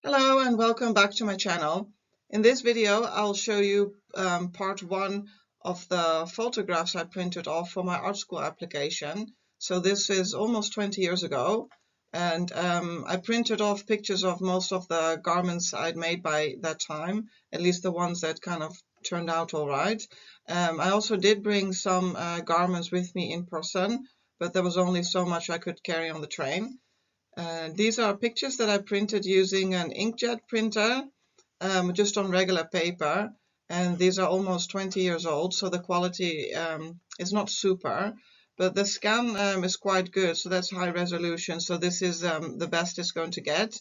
Hello and welcome back to my channel. In this video I'll show you part one of the photographs I printed off for my art school application. So this is almost 20 years ago, and I printed off pictures of most of the garments I'd made by that time, at least the ones that kind of turned out all right. I also did bring some garments with me in person, but there was only so much I could carry on the train. These are pictures that I printed using an inkjet printer, just on regular paper, and these are almost 20 years old, so the quality is not super, but the scan is quite good, so that's high resolution, so this is the best it's going to get.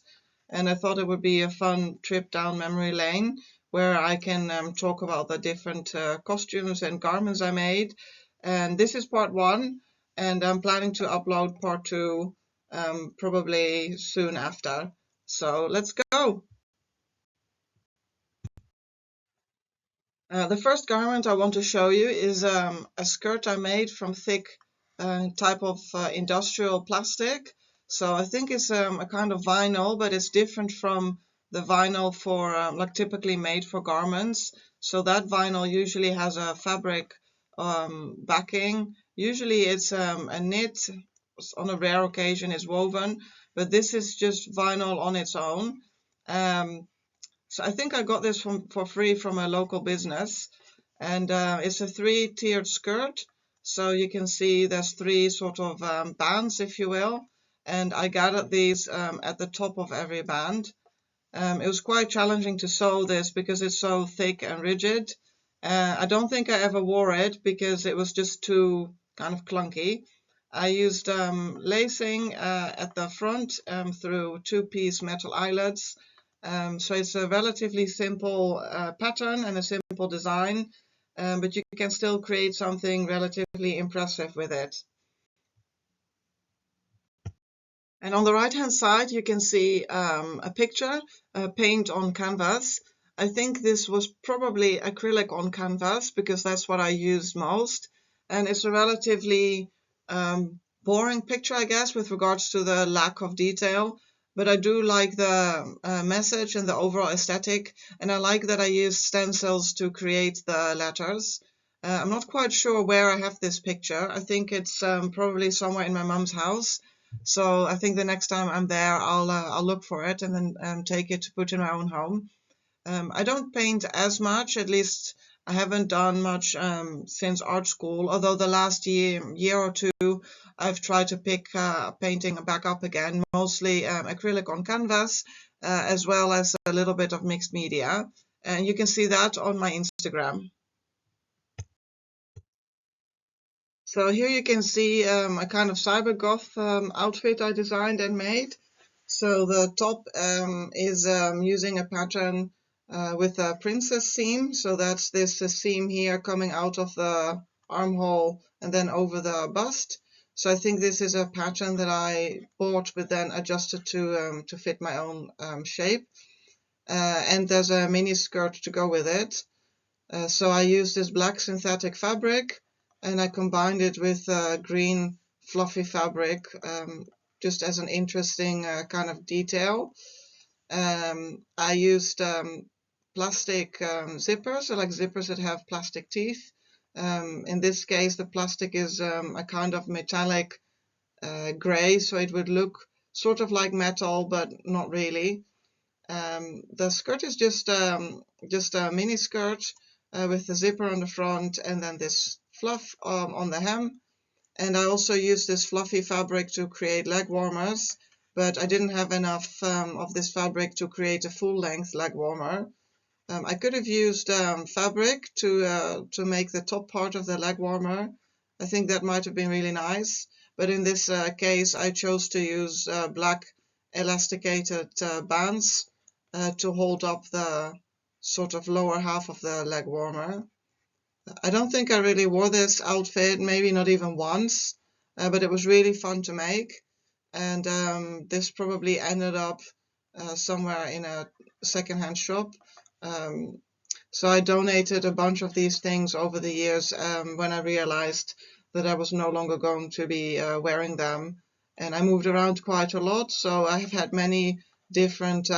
And I thought it would be a fun trip down memory lane where I can talk about the different costumes and garments I made. And this is part one, and I'm planning to upload part two probably soon after. So let's go. The first garment I want to show you is a skirt I made from thick type of industrial plastic. So I think it's a kind of vinyl, but it's different from the vinyl for like typically made for garments. So that vinyl usually has a fabric backing. Usually it's a knit. On a rare occasion is woven, but this is just vinyl on its own. So I think I got this for free from a local business, and it's a three-tiered skirt. So you can see there's three sort of bands, if you will, and I gathered these at the top of every band. It was quite challenging to sew this because it's so thick and rigid. I don't think I ever wore it because it was just too kind of clunky. I used lacing at the front through two-piece metal eyelets. So it's a relatively simple pattern and a simple design, but you can still create something relatively impressive with it. And on the right hand side you can see a picture, paint on canvas. I think this was probably acrylic on canvas because that's what I used most, and it's a relatively boring picture, I guess, with regards to the lack of detail, but I do like the message and the overall aesthetic, and I like that I used stencils to create the letters. I'm not quite sure where I have this picture. I think it's probably somewhere in my mum's house. So I think the next time I'm there, I'll look for it and then take it to put in my own home. I don't paint as much, at least I haven't done much since art school, although the last year or two, I've tried to pick painting back up again, mostly acrylic on canvas, as well as a little bit of mixed media. And you can see that on my Instagram. So here you can see a kind of cyber goth outfit I designed and made. So the top is using a pattern with a princess seam. So that's this seam here coming out of the armhole and then over the bust. So I think this is a pattern that I bought but then adjusted to fit my own shape. And there's a mini skirt to go with it. So I used this black synthetic fabric and I combined it with green fluffy fabric just as an interesting kind of detail. I used plastic zippers, so like zippers that have plastic teeth. In this case, the plastic is a kind of metallic gray, so it would look sort of like metal, but not really. The skirt is just a mini skirt with a zipper on the front and then this fluff on the hem. And I also used this fluffy fabric to create leg warmers, but I didn't have enough of this fabric to create a full-length leg warmer. I could have used fabric to make the top part of the leg warmer. I think that might have been really nice, but in this case I chose to use black elasticated bands to hold up the sort of lower half of the leg warmer. I don't think I really wore this outfit, maybe not even once, but it was really fun to make. And this probably ended up somewhere in a secondhand shop. So I donated a bunch of these things over the years when I realized that I was no longer going to be wearing them. And I moved around quite a lot, so I have had many different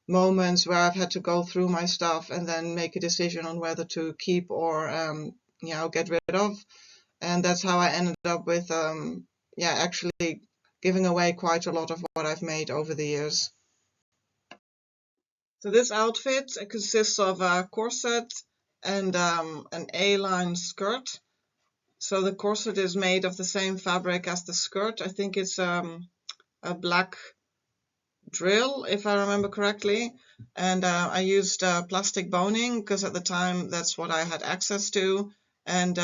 moments where I've had to go through my stuff and then make a decision on whether to keep or get rid of. And that's how I ended up with actually giving away quite a lot of what I've made over the years. So this outfit consists of a corset and an A-line skirt. So the corset is made of the same fabric as the skirt. I think it's a black drill, if I remember correctly. And I used plastic boning because at the time that's what I had access to, and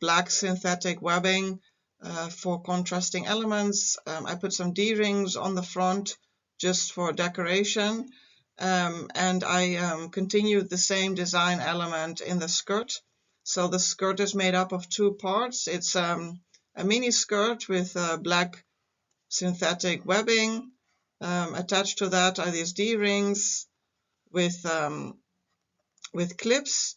black synthetic webbing for contrasting elements. I put some D-rings on the front just for decoration. And I continued the same design element in the skirt. So the skirt is made up of two parts. It's a mini skirt with black synthetic webbing. Attached to that are these D-rings with clips.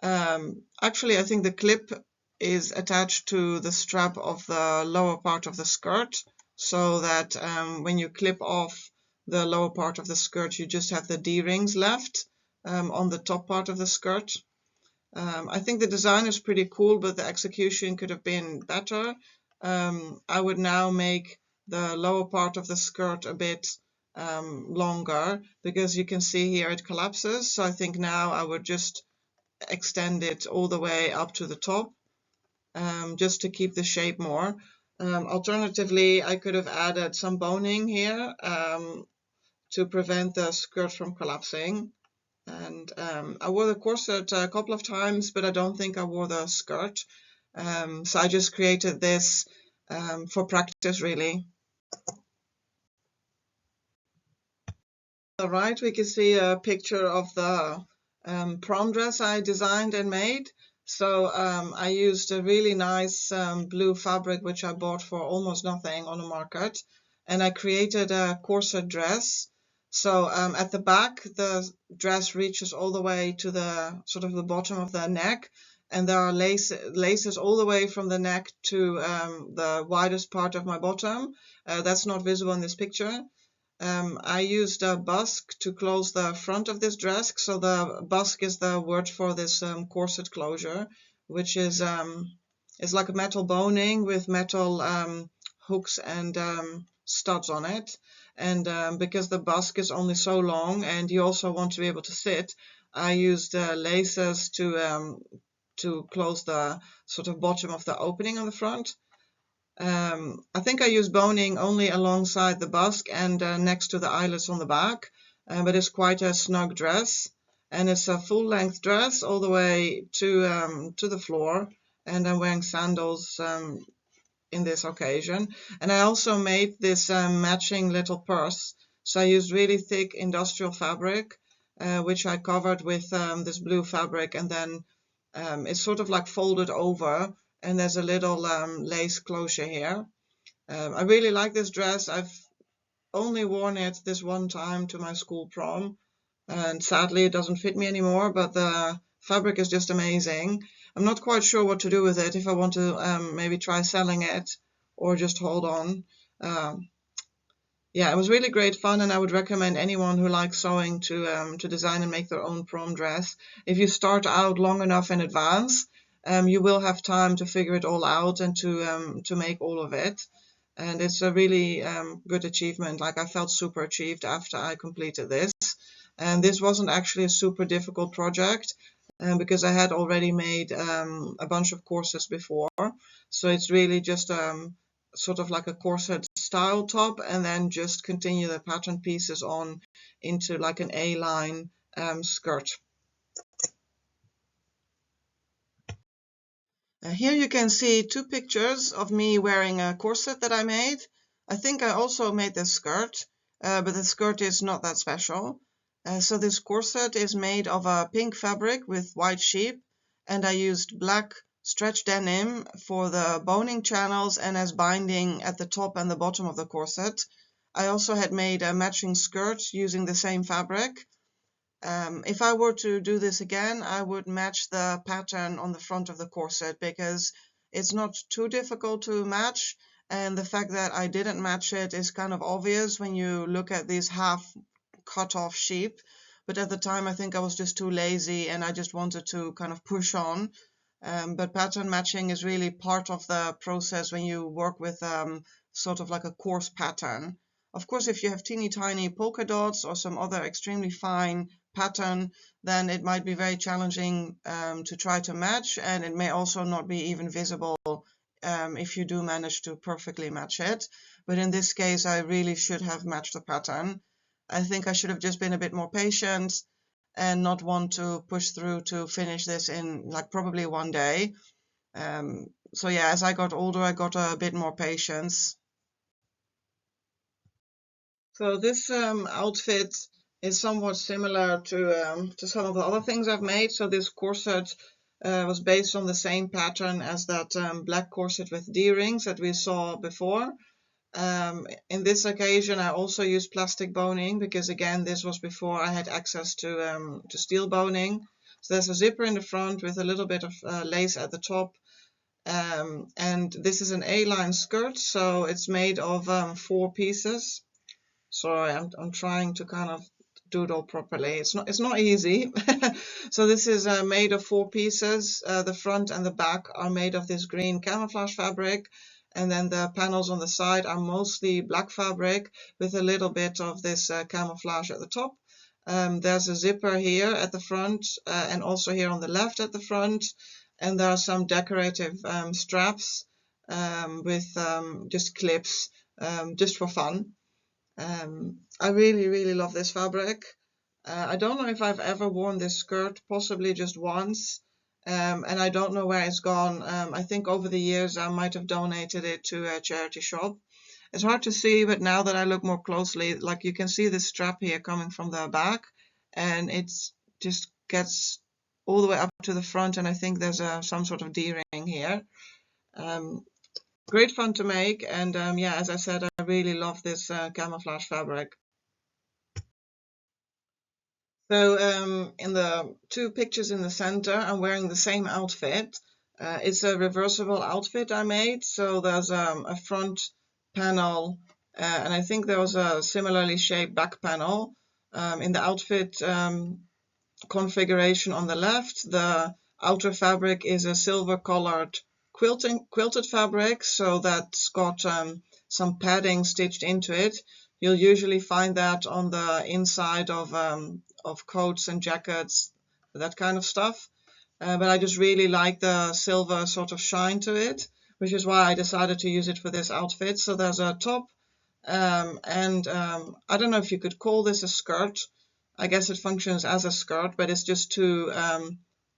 Actually, I think the clip is attached to the strap of the lower part of the skirt, so that when you clip off the lower part of the skirt, you just have the D-rings left on the top part of the skirt. I think the design is pretty cool, but the execution could have been better. I would now make the lower part of the skirt a bit longer, because you can see here it collapses. So I think now I would just extend it all the way up to the top, just to keep the shape more. Alternatively, I could have added some boning here to prevent the skirt from collapsing. And I wore the corset a couple of times, but I don't think I wore the skirt. So I just created this for practice, really. On the right, we can see a picture of the prom dress I designed and made. So I used a really nice blue fabric, which I bought for almost nothing on the market. And I created a corset dress. So at the back, the dress reaches all the way to the sort of the bottom of the neck. And there are laces all the way from the neck to the widest part of my bottom. That's not visible in this picture. I used a busk to close the front of this dress. So the busk is the word for this corset closure, which is like a metal boning with metal hooks and studs on it. And because the busk is only so long and you also want to be able to sit, I used laces to close the sort of bottom of the opening on the front. I think I use boning only alongside the busk and next to the eyelets on the back, but it's quite a snug dress, and it's a full-length dress all the way to the floor, and I'm wearing sandals in this occasion. And I also made this matching little purse, so I used really thick industrial fabric, which I covered with this blue fabric, and then it's sort of like folded over, and there's a little lace closure here. I really like this dress. I've only worn it this one time to my school prom, and sadly it doesn't fit me anymore, but the fabric is just amazing. I'm not quite sure what to do with it, if I want to maybe try selling it or just hold on. Yeah, it was really great fun, and I would recommend anyone who likes sewing to design and make their own prom dress. If you start out long enough in advance, you will have time to figure it all out and to make all of it. And it's a really good achievement. Like, I felt super achieved after I completed this. And this wasn't actually a super difficult project because I had already made a bunch of corsets before. So it's really just sort of like a corset style top, and then just continue the pattern pieces on into like an A-line skirt. Here you can see two pictures of me wearing a corset that I made. I think I also made this skirt, but the skirt is not that special. So this corset is made of a pink fabric with white sheep, and I used black stretch denim for the boning channels and as binding at the top and the bottom of the corset. I also had made a matching skirt using the same fabric. If I were to do this again, I would match the pattern on the front of the corset, because it's not too difficult to match, and the fact that I didn't match it is kind of obvious when you look at these half cut off sheep, but at the time I think I was just too lazy and I just wanted to kind of push on. But pattern matching is really part of the process when you work with sort of like a coarse pattern. Of course, if you have teeny tiny polka dots or some other extremely fine pattern, then it might be very challenging to try to match, and it may also not be even visible if you do manage to perfectly match it. But in this case, I really should have matched the pattern. I think I should have just been a bit more patient and not want to push through to finish this in like probably one day. So yeah, as I got older, I got a bit more patience. So this outfit is somewhat similar to some of the other things I've made. So this corset was based on the same pattern as that black corset with D-rings that we saw before. In this occasion, I also used plastic boning because, again, this was before I had access to steel boning. So there's a zipper in the front with a little bit of lace at the top. And this is an A-line skirt, so it's made of 4 pieces. Sorry, I'm trying to kind of do it all properly. It's not easy. So this is made of 4 pieces. The front and the back are made of this green camouflage fabric, and then the panels on the side are mostly black fabric with a little bit of this camouflage at the top. There's a zipper here at the front and also here on the left at the front, and there are some decorative straps with just clips just for fun. I really, really love this fabric. I don't know if I've ever worn this skirt, possibly just once, and I don't know where it's gone. I think over the years I might have donated it to a charity shop. It's hard to see, but now that I look more closely, like you can see this strap here coming from the back, and it just gets all the way up to the front, and I think there's some sort of D-ring here. Great fun to make, and yeah, as I said, I really love this camouflage fabric. So in the 2 pictures in the center, I'm wearing the same outfit. It's a reversible outfit I made. So there's a front panel, and I think there was a similarly shaped back panel. In the outfit configuration on the left, the outer fabric is a silver colored quilted fabric, so that's got some padding stitched into it. You'll usually find that on the inside of coats and jackets, that kind of stuff. But I just really like the silver sort of shine to it, which is why I decided to use it for this outfit. So there's a top, and I don't know if you could call this a skirt. I guess it functions as a skirt, but it's just 2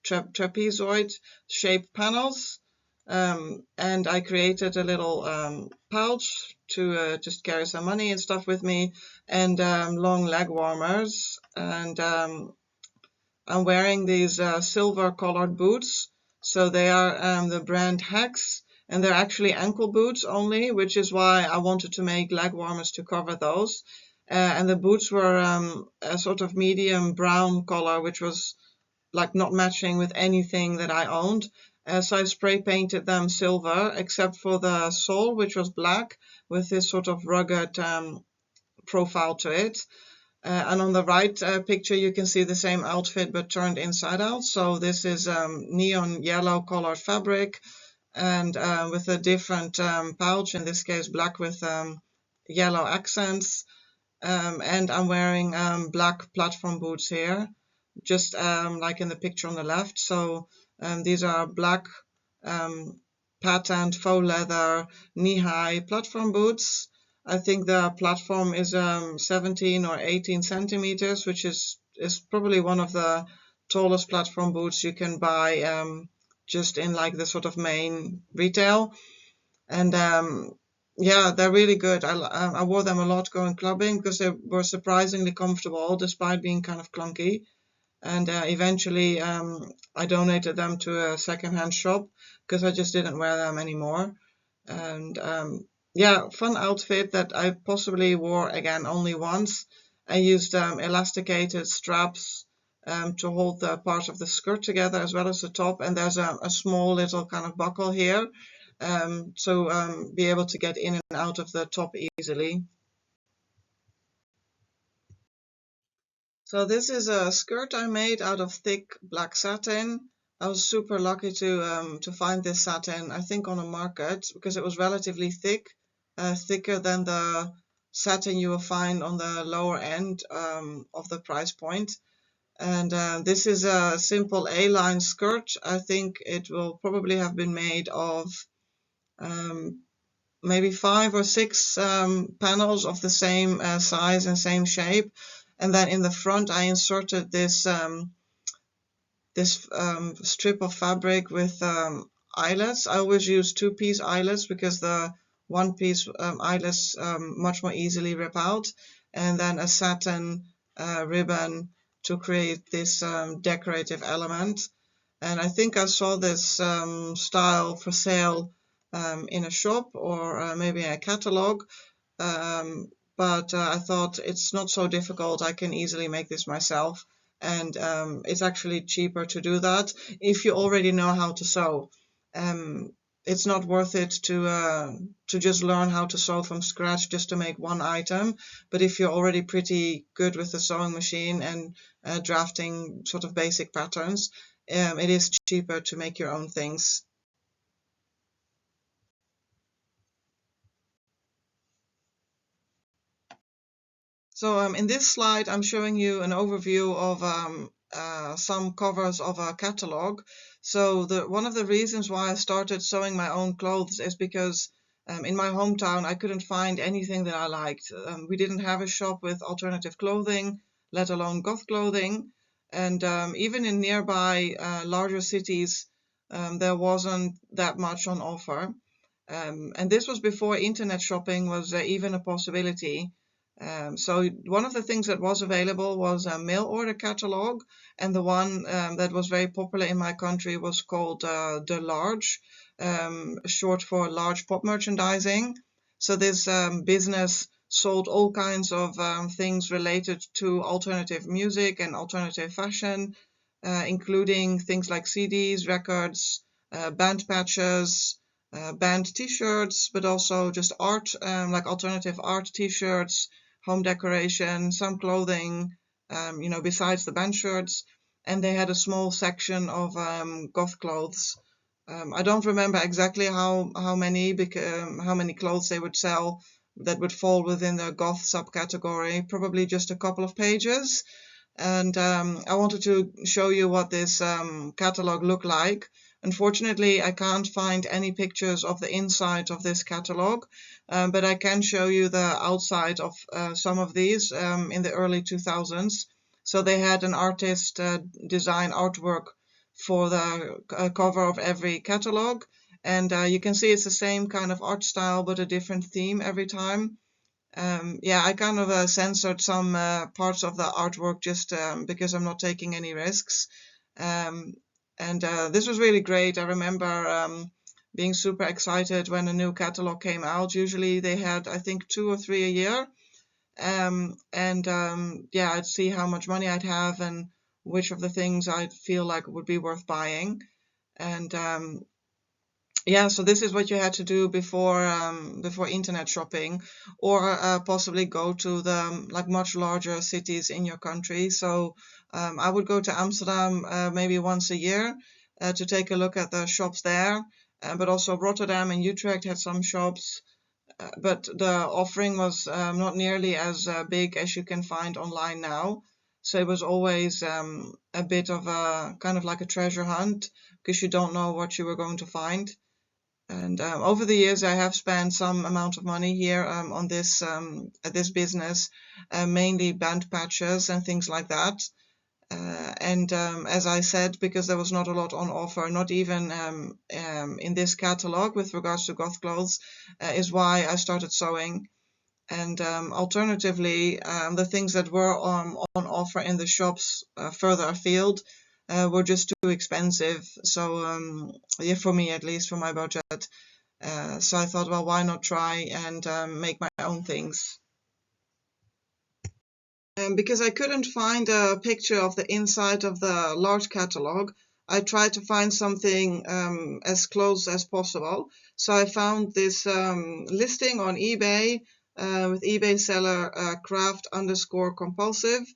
trapezoid shaped panels. And I created a little pouch to just carry some money and stuff with me, and long leg warmers. And I'm wearing these silver colored boots. So they are the brand Hex, and they're actually ankle boots only, which is why I wanted to make leg warmers to cover those. And the boots were a sort of medium brown color, which was like not matching with anything that I owned. So I spray painted them silver, except for the sole, which was black with this sort of rugged profile to it. And on the right picture, you can see the same outfit but turned inside out. So this is neon yellow colored fabric, and with a different pouch, in this case black with yellow accents. And I'm wearing black platform boots here, just like in the picture on the left. So these are black patterned faux leather knee-high platform boots. I think the platform is 17 or 18 centimeters, which is probably one of the tallest platform boots you can buy just in like the sort of main retail. And yeah, they're really good. I wore them a lot going clubbing because they were surprisingly comfortable despite being kind of clunky. And eventually I donated them to a secondhand shop because I just didn't wear them anymore. And yeah, fun outfit that I possibly wore again only once. I used elasticated straps to hold the part of the skirt together as well as the top, and there's a small little kind of buckle here to be able to get in and out of the top easily. So this is a skirt I made out of thick black satin. I was super lucky to find this satin, I think on a market, because it was relatively thick, thicker than the satin you will find on the lower end of the price point. And this is a simple A-line skirt. I think it will probably have been made of um, maybe 5 or 6 panels of the same size and same shape. And then in the front, I inserted this strip of fabric with eyelets. I always use 2-piece eyelets because the 1-piece eyelets much more easily rip out. And then a satin ribbon to create this decorative element. And I think I saw this style for sale in a shop or maybe a catalog. But I thought it's not so difficult. I can easily make this myself. And it's actually cheaper to do that if you already know how to sew. It's not worth it to just learn how to sew from scratch just to make one item. But if you're already pretty good with the sewing machine and drafting sort of basic patterns, it is cheaper to make your own things. So in this slide, I'm showing you an overview of some covers of a catalog. So one of the reasons why I started sewing my own clothes is because in my hometown, I couldn't find anything that I liked. We didn't have a shop with alternative clothing, let alone goth clothing. And even in nearby larger cities, there wasn't that much on offer. And this was before internet shopping was even a possibility. So one of the things that was available was a mail order catalog, and the one that was very popular in my country was called The Large, short for large pop merchandising. So this business sold all kinds of things related to alternative music and alternative fashion, including things like CDs, records, band patches, band t-shirts, but also just art, like alternative art t-shirts, home decoration, some clothing, besides the band shirts. And they had a small section of goth clothes. I don't remember exactly how many clothes they would sell that would fall within the goth subcategory. Probably just a couple of pages. And I wanted to show you what this catalog looked like. Unfortunately, I can't find any pictures of the inside of this catalog, but I can show you the outside of some of these in the early 2000s. So they had an artist design artwork for the cover of every catalog, and you can see it's the same kind of art style but a different theme every time. Yeah, I kind of censored some parts of the artwork just because I'm not taking any risks. Um, and this was really great. I remember being super excited when a new catalog came out. Usually they had, I think, 2 or 3 a year. Yeah, I'd see how much money I'd have and which of the things I'd feel like would be worth buying. And yeah, so this is what you had to do before internet shopping, or possibly go to the like much larger cities in your country. So I would go to Amsterdam maybe once a year to take a look at the shops there, but also Rotterdam and Utrecht had some shops, but the offering was not nearly as big as you can find online now. So it was always a bit of a kind of like a treasure hunt because you don't know what you were going to find. And over the years, I have spent some amount of money here on this at this business, mainly band patches and things like that. And as I said, because there was not a lot on offer, not even in this catalog with regards to goth clothes, is why I started sewing. And alternatively, the things that were on offer in the shops further afield were just too expensive. So yeah, for me at least, for my budget. So I thought, well, why not try and make my own things? Because I couldn't find a picture of the inside of the large catalog, I tried to find something as close as possible. So I found this listing on eBay with eBay seller craft_compulsive.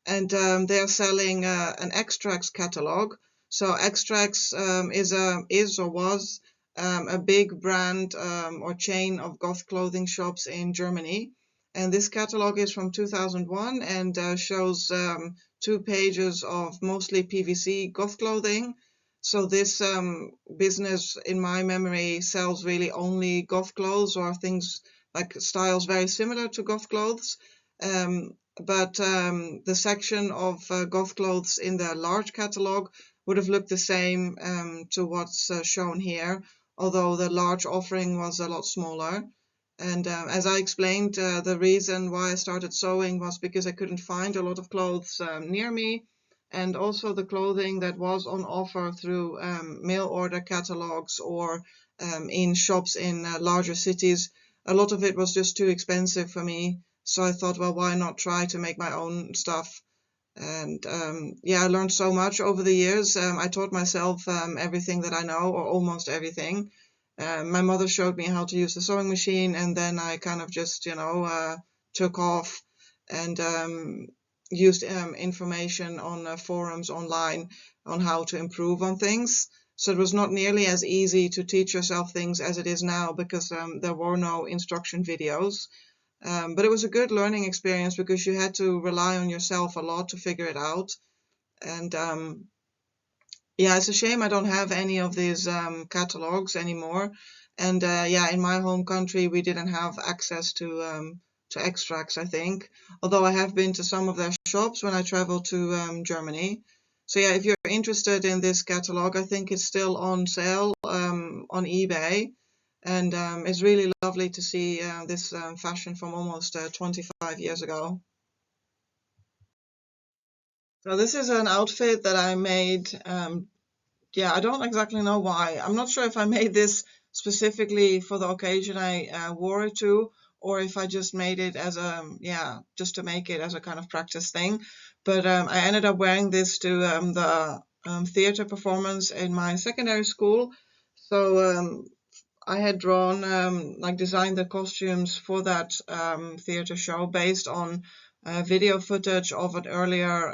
and they are selling an Extracts catalog. So Extracts is or was a big brand or chain of goth clothing shops in Germany. And this catalog is from 2001 and shows 2 pages of mostly PVC goth clothing. So this business, in my memory, sells really only goth clothes or things like styles very similar to goth clothes. But the section of goth clothes in the large catalog would have looked the same to what's shown here, although the large offering was a lot smaller. And as I explained, the reason why I started sewing was because I couldn't find a lot of clothes near me, and also the clothing that was on offer through mail order catalogs or in shops in larger cities, a lot of it was just too expensive for me. So I thought, well, why not try to make my own stuff? And yeah, I learned so much over the years. I taught myself everything that I know, or almost everything. My mother showed me how to use the sewing machine, and then I kind of just, took off and used information on forums online on how to improve on things. So it was not nearly as easy to teach yourself things as it is now, because there were no instruction videos. But it was a good learning experience because you had to rely on yourself a lot to figure it out. And yeah, it's a shame I don't have any of these catalogs anymore. And yeah, in my home country, we didn't have access to Extracts, I think. Although I have been to some of their shops when I traveled to Germany. So yeah, if you're interested in this catalog, I think it's still on sale on eBay. And it's really lovely to see this fashion from almost 25 years ago. So this is an outfit that I made. Yeah, I don't exactly know why. I'm not sure if I made this specifically for the occasion I wore it to, or if I just made it as yeah, just to make it as a kind of practice thing. But I ended up wearing this to the theater performance in my secondary school. So I had drawn, like designed the costumes for that theater show based on video footage of an earlier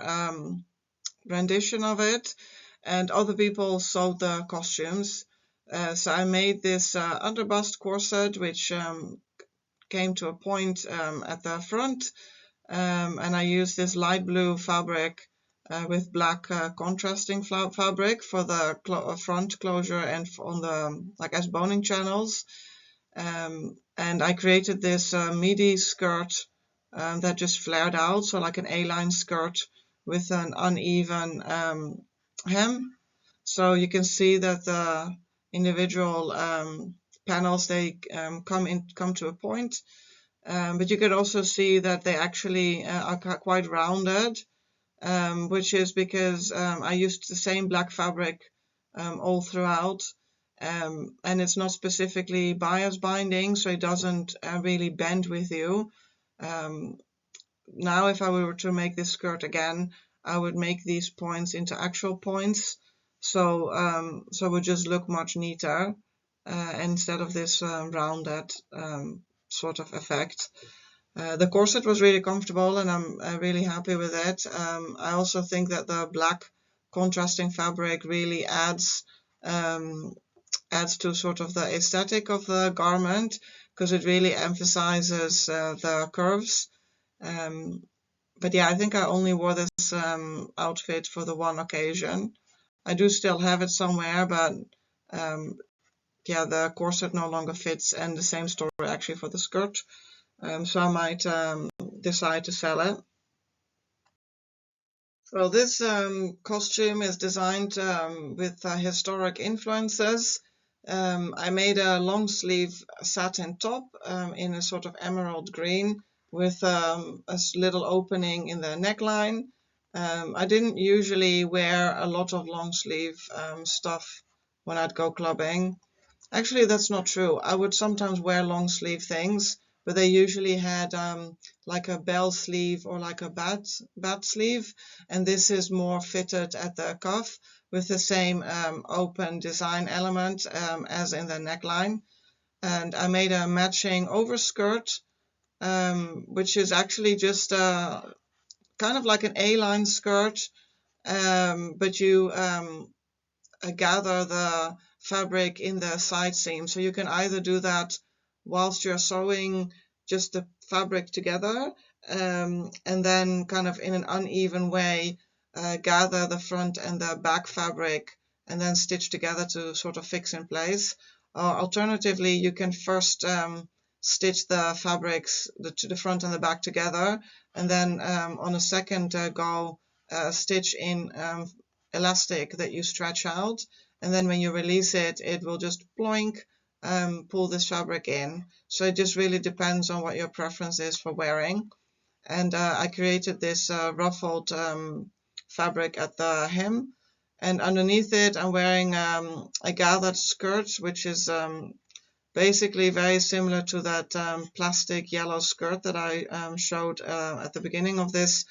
rendition of it, and other people sewed the costumes. So I made this underbust corset, which came to a point at the front, and I used this light blue fabric with black contrasting fabric for the front closure and on the like as boning channels. And I created this midi skirt that just flared out, so like an A-line skirt with an uneven hem. So you can see that the individual panels, they come to a point, but you can also see that they actually are quite rounded, which is because I used the same black fabric all throughout, and it's not specifically bias binding, so it doesn't really bend with you. Now, if I were to make this skirt again, I would make these points into actual points, so it would just look much neater instead of this rounded sort of effect. The corset was really comfortable, and I'm really happy with it. I also think that the black contrasting fabric really adds to sort of the aesthetic of the garment, because it really emphasizes the curves. But yeah, I think I only wore this outfit for the one occasion. I do still have it somewhere, but yeah, the corset no longer fits, and the same story actually for the skirt. So I might decide to sell it. Well, this costume is designed with historic influences. I made a long sleeve satin top in a sort of emerald green with a little opening in the neckline. I didn't usually wear a lot of long sleeve stuff when I'd go clubbing. Actually, that's not true. I would sometimes wear long sleeve things, but they usually had like a bell sleeve or like a bat sleeve, and this is more fitted at the cuff with the same open design element as in the neckline. And I made a matching overskirt, which is actually just kind kind of like an A-line skirt, but you gather the fabric in the side seam. So you can either do that whilst you're sewing just the fabric together, and then kind of in an uneven way gather the front and the back fabric and then stitch together to sort of fix in place. Alternatively, you can first stitch the fabrics, the front and the back together, and then on a second go stitch in elastic that you stretch out, and then when you release it, it will just ploink, pull this fabric in. So it just really depends on what your preference is for wearing. And I created this ruffled fabric at the hem, and underneath it I'm wearing a gathered skirt, which is basically very similar to that plastic yellow skirt that I showed at the beginning of this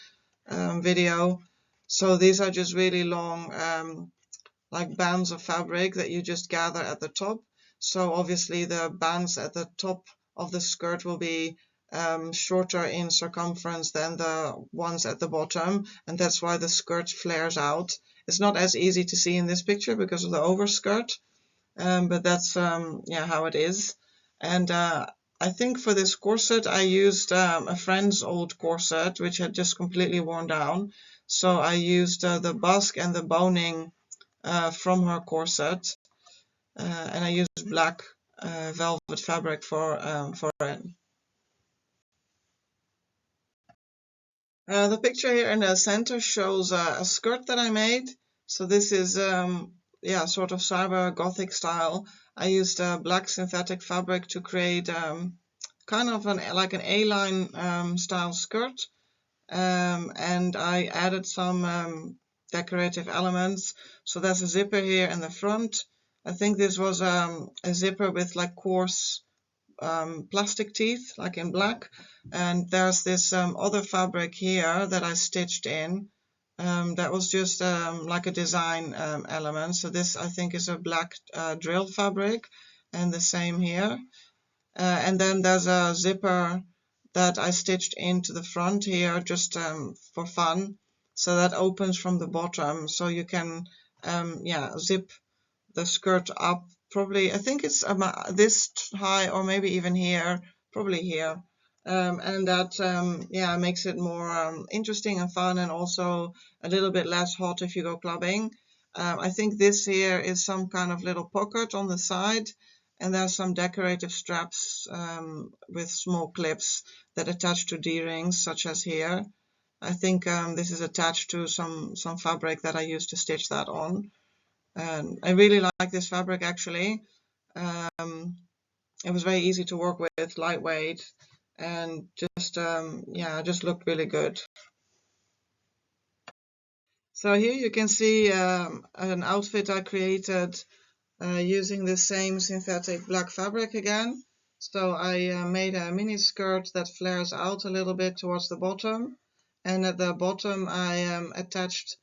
video. So these are just really long like bands of fabric that you just gather at the top. So obviously the bands at the top of the skirt will be shorter in circumference than the ones at the bottom, and that's why the skirt flares out. It's not as easy to see in this picture because of the overskirt, but that's yeah, how it is. And I think for this corset I used a friend's old corset which had just completely worn down, so I used the basque and the boning from her corset, and I used black velvet fabric for it. The picture here in the center shows a skirt that I made. So this is yeah, sort of cyber gothic style. I used black synthetic fabric to create kind of like an A-line style skirt, and I added some decorative elements. So there's a zipper here in the front. I think this was a zipper with like coarse plastic teeth, like in black. And there's this other fabric here that I stitched in. That was just like a design element. So this I think is a black drill fabric, and the same here. And then there's a zipper that I stitched into the front here just for fun. So that opens from the bottom, so you can yeah, zip the skirt up. Probably I think it's this high, or maybe even here, probably here. And that yeah, makes it more interesting and fun, and also a little bit less hot if you go clubbing. I think this here is some kind of little pocket on the side, and there's some decorative straps with small clips that attach to D-rings, such as here. I think this is attached to some fabric that I used to stitch that on. And I really like this fabric actually. It was very easy to work with, lightweight, and just yeah, just looked really good. So here you can see an outfit I created using the same synthetic black fabric again. So I made a mini skirt that flares out a little bit towards the bottom, and at the bottom I attached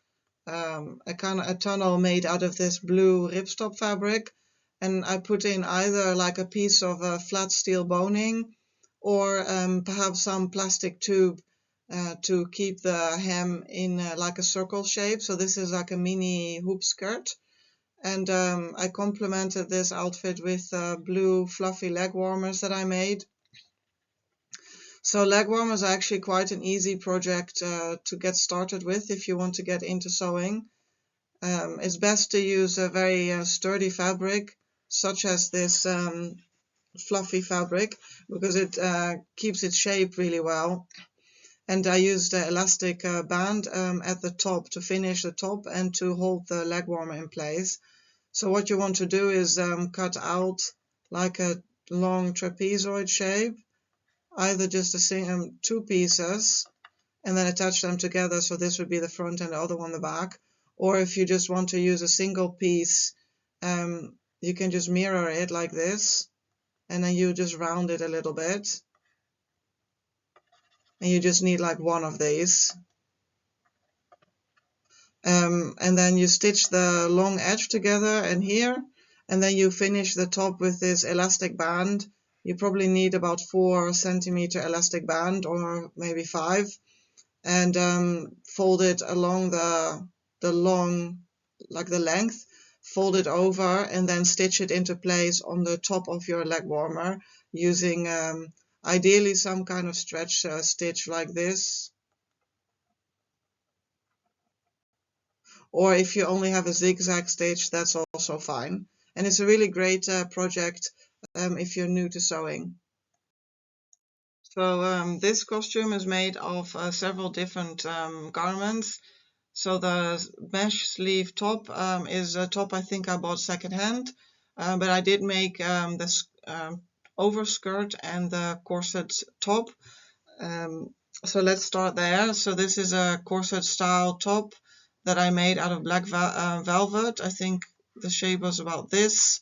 a kind of a tunnel made out of this blue ripstop fabric, and I put in either like a piece of flat steel boning, or perhaps some plastic tube to keep the hem in like a circle shape. So this is like a mini hoop skirt. And I complemented this outfit with blue fluffy leg warmers that I made. So leg warmers are actually quite an easy project to get started with if you want to get into sewing. It's best to use a very sturdy fabric, such as this fluffy fabric, because it keeps its shape really well. And I used an elastic band at the top to finish the top and to hold the leg warmer in place. So what you want to do is cut out like a long trapezoid shape, either just two pieces, and then attach them together. So this would be the front and the other one the back. Or if you just want to use a single piece, you can just mirror it like this, and then you just round it a little bit. And you just need like one of these. And then you stitch the long edge together and here, and then you finish the top with this elastic band. You probably need about 4 centimeter elastic band, or maybe 5. and fold it along the long, like the length, fold it over, and then stitch it into place on the top of your leg warmer using ideally some kind of stretch stitch like this. Or if you only have a zigzag stitch, that's also fine. And it's a really great project if you're new to sewing. So this costume is made of several different garments. So the mesh sleeve top is a top I think I bought secondhand, but I did make this overskirt and the corset top. So let's start there. So this is a corset style top that I made out of black velvet. I think the shape was about this.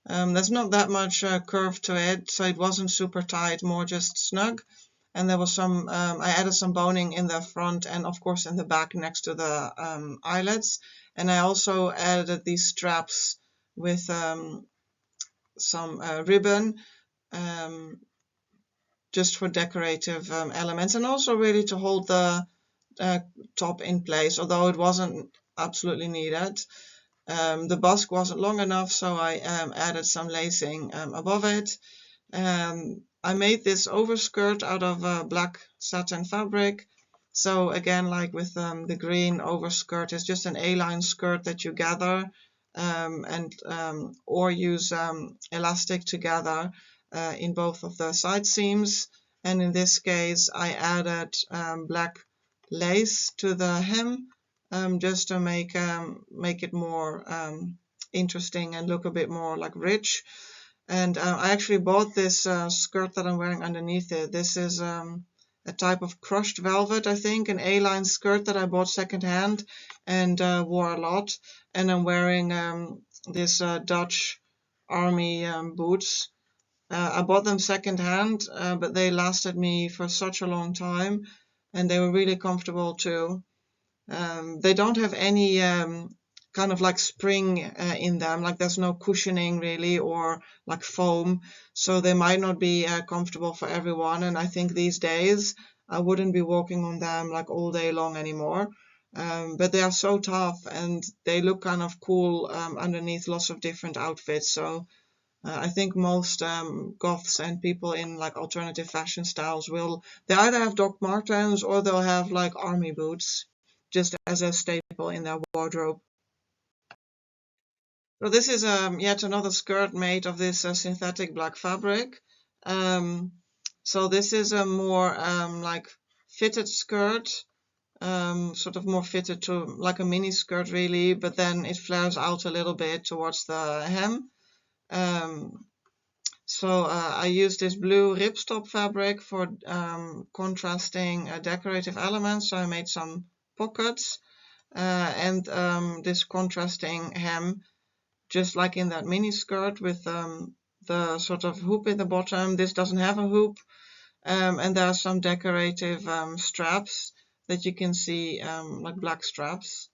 There's not that much curve to it, so it wasn't super tight, more just snug. And there was some, I added some boning in the front and of course in the back next to the eyelets. And I also added these straps with some ribbon, just for decorative elements, and also really to hold the top in place, although it wasn't absolutely needed. The busk wasn't long enough, so I added some lacing above it. I made this overskirt out of black satin fabric. So again, like with the green overskirt, it's just an A-line skirt that you gather or use elastic to gather in both of the side seams. And in this case, I added black lace to the hem just to make it more interesting and look a bit more like rich. And I actually bought this skirt that I'm wearing underneath it. This is a type of crushed velvet, I think, an A-line skirt that I bought secondhand and wore a lot. And I'm wearing this Dutch army boots. I bought them secondhand, but they lasted me for such a long time, and they were really comfortable too. They don't have any kind of like spring in them, like there's no cushioning really or like foam, so they might not be comfortable for everyone. And I think these days I wouldn't be walking on them like all day long anymore. But they are so tough and they look kind of cool underneath lots of different outfits. So I think most goths and people in like alternative fashion styles they either have Doc Martens or they'll have like army boots just as a staple in their wardrobe. So this is yet another skirt made of this synthetic black fabric. So this is a more like fitted skirt, sort of more fitted to like a mini skirt really, but then it flares out a little bit towards the hem. So I used this blue ripstop fabric for contrasting decorative elements. So I made some pockets and this contrasting hem, just like in that mini skirt with the sort of hoop in the bottom. This doesn't have a hoop, and there are some decorative straps that you can see, like black straps.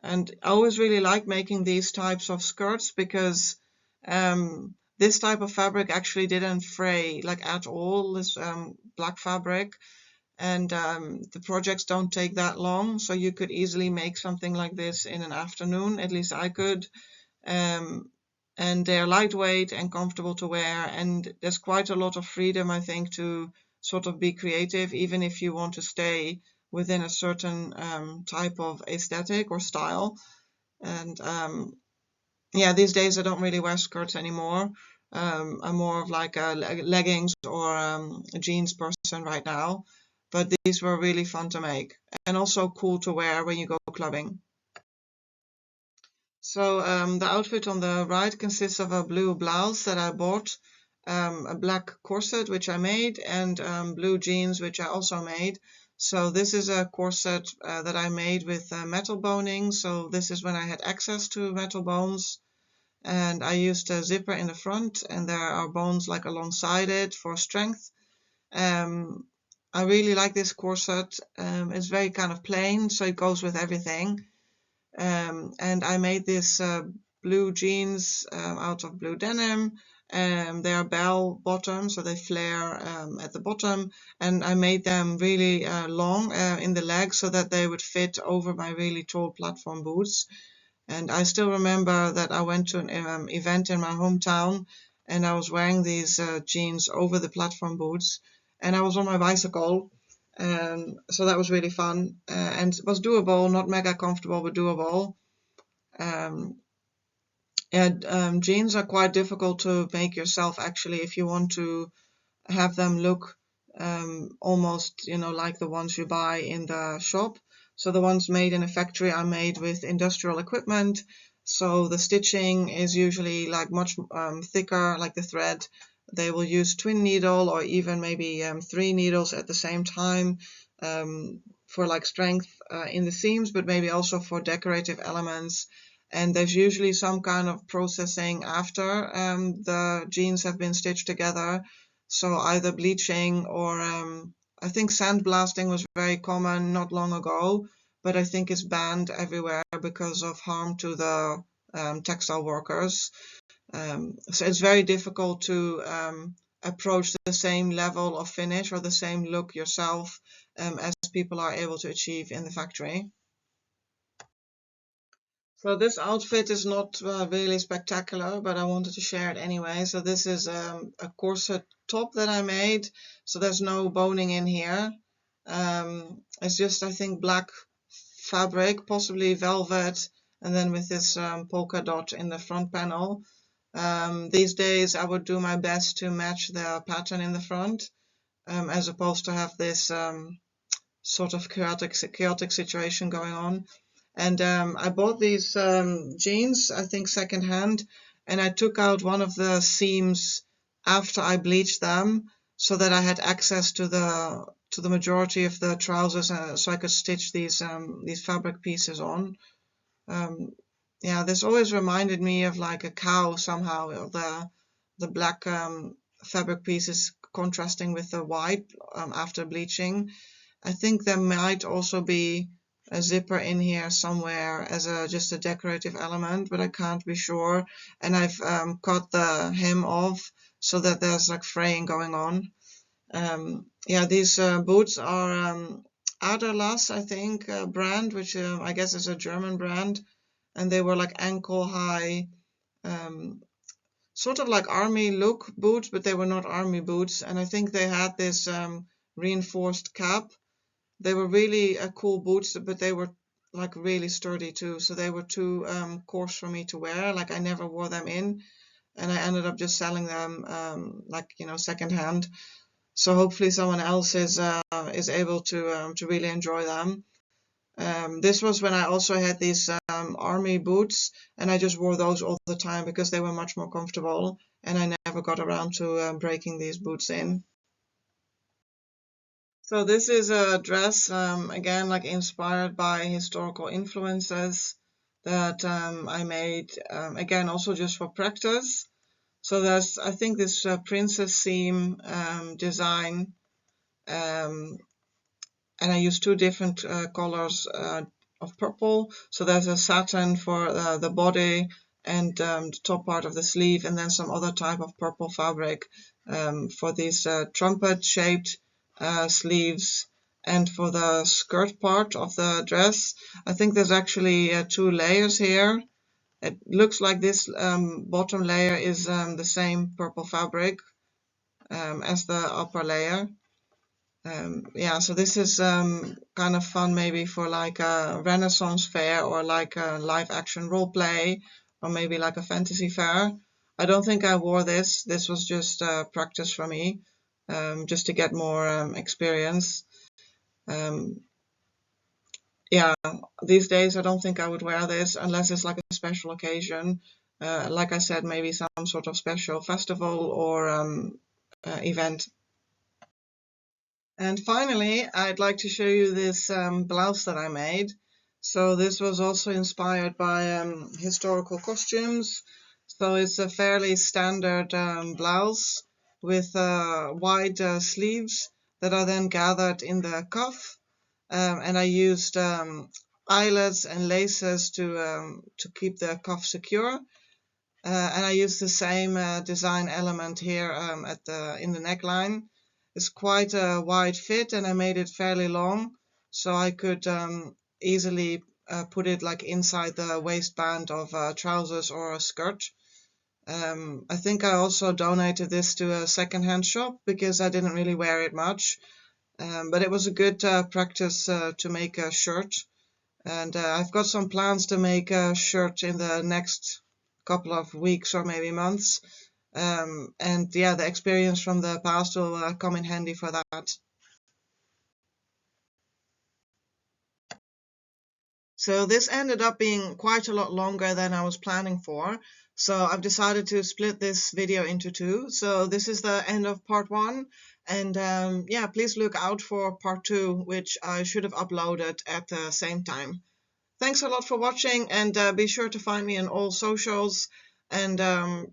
And I always really like making these types of skirts because this type of fabric actually didn't fray like at all, this black fabric. And the projects don't take that long, so you could easily make something like this in an afternoon, at least I could. And they're lightweight and comfortable to wear, and there's quite a lot of freedom, I think, to sort of be creative, even if you want to stay within a certain type of aesthetic or style. And yeah, these days I don't really wear skirts anymore. I'm more of like a leggings or a jeans person right now, but these were really fun to make and also cool to wear when you go clubbing. So the outfit on the right consists of a blue blouse that I bought, a black corset which I made, and blue jeans which I also made. So this is a corset that I made with metal boning. So this is when I had access to metal bones, and I used a zipper in the front, and there are bones like alongside it for strength. I really like this corset. It's very kind of plain, so it goes with everything. And I made this blue jeans out of blue denim, They are bell bottom, so they flare at the bottom, and I made them really long in the legs so that they would fit over my really tall platform boots. And I still remember that I went to an event in my hometown, and I was wearing these jeans over the platform boots, and I was on my bicycle, so that was really fun, and it was doable, not mega comfortable, but doable. Um, and jeans are quite difficult to make yourself, actually, if you want to have them look almost, like the ones you buy in the shop. So the ones made in a factory are made with industrial equipment. So the stitching is usually like much thicker, like the thread. They will use twin needle or even maybe 3 needles at the same time for like strength in the seams, but maybe also for decorative elements. And there's usually some kind of processing after the jeans have been stitched together. So either bleaching or I think sandblasting was very common not long ago, but I think it's banned everywhere because of harm to the textile workers. So it's very difficult to approach the same level of finish or the same look yourself as people are able to achieve in the factory. So this outfit is not really spectacular, but I wanted to share it anyway. So this is a corset top that I made. So there's no boning in here. It's just, I think, black fabric, possibly velvet, and then with this polka dot in the front panel. These days I would do my best to match the pattern in the front, as opposed to have this sort of chaotic situation going on. And I bought these jeans, I think secondhand, and I took out one of the seams after I bleached them, so that I had access to the majority of the trousers, so I could stitch these fabric pieces on. Yeah, this always reminded me of like a cow somehow, the black fabric pieces contrasting with the white after bleaching. I think there might also be a zipper in here somewhere as just a decorative element, but I can't be sure. And I've cut the hem off so that there's like fraying going on. Yeah, these boots are Aderlass, I think, brand, which I guess is a German brand, and they were like ankle high, sort of like army look boots, but they were not army boots. And I think they had this reinforced cap. They were really cool boots, but they were like really sturdy too. So they were too coarse for me to wear. Like I never wore them in, and I ended up just selling them like secondhand. So hopefully someone else is able to really enjoy them. This was when I also had these army boots, and I just wore those all the time because they were much more comfortable, and I never got around to breaking these boots in. So this is a dress, again, like inspired by historical influences that I made, again, also just for practice. So there's, I think, this princess seam design, and I used 2 different colors of purple. So there's a satin for the body and the top part of the sleeve, and then some other type of purple fabric for these trumpet-shaped sleeves. And for the skirt part of the dress, I think there's actually 2 layers here. It looks like this bottom layer is the same purple fabric as the upper layer. Yeah, so this is kind of fun maybe for like a Renaissance fair or like a live action role play or maybe like a fantasy fair. I don't think I wore this. This was just practice for me, just to get more experience. Um, yeah, these days I don't think I would wear this unless it's like a special occasion. Like I said, maybe some sort of special festival or event. And finally, I'd like to show you this blouse that I made. So this was also inspired by historical costumes. So it's a fairly standard blouse with wide sleeves that are then gathered in the cuff. And I used eyelets and laces to keep the cuff secure. and I used the same design element here in the neckline. It's quite a wide fit, and I made it fairly long, so I could easily put it like inside the waistband of trousers or a skirt. I think I also donated this to a secondhand shop because I didn't really wear it much, but it was a good practice to make a shirt. And I've got some plans to make a shirt in the next couple of weeks or maybe months. And yeah, the experience from the past will come in handy for that. So this ended up being quite a lot longer than I was planning for. So I've decided to split this video into two. So this is the end of part one. And yeah, please look out for part two, which I should have uploaded at the same time. Thanks a lot for watching, and be sure to find me on all socials. And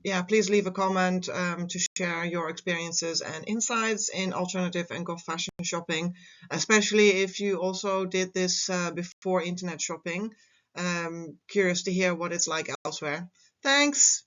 yeah, please leave a comment to share your experiences and insights in alternative and goth fashion shopping, especially if you also did this before internet shopping. Curious to hear what it's like elsewhere. Thanks!